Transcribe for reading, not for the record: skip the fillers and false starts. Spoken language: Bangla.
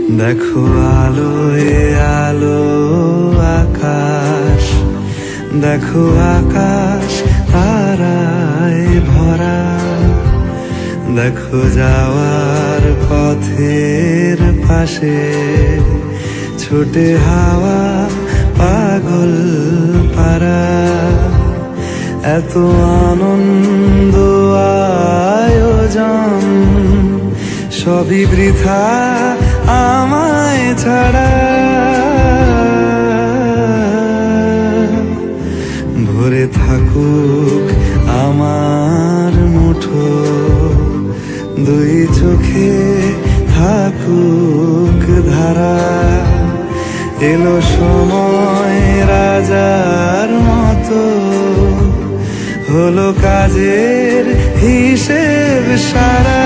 দেখো আলোয় আলো আকাশ, দেখো আকাশ তারায় ভরা। দেখো যাওয়ার পথের পাশে ছোটে হাওয়া পাগল পারা। এত আনন্দ আয়োজন সবই বৃথা আমায় ছাড়া। ভরে থাকুক আমার মুঠো, দুই চোখে থাকুক ধারা। এলো সময় রাজার মতো, হলো কাজের হিসেব সারা।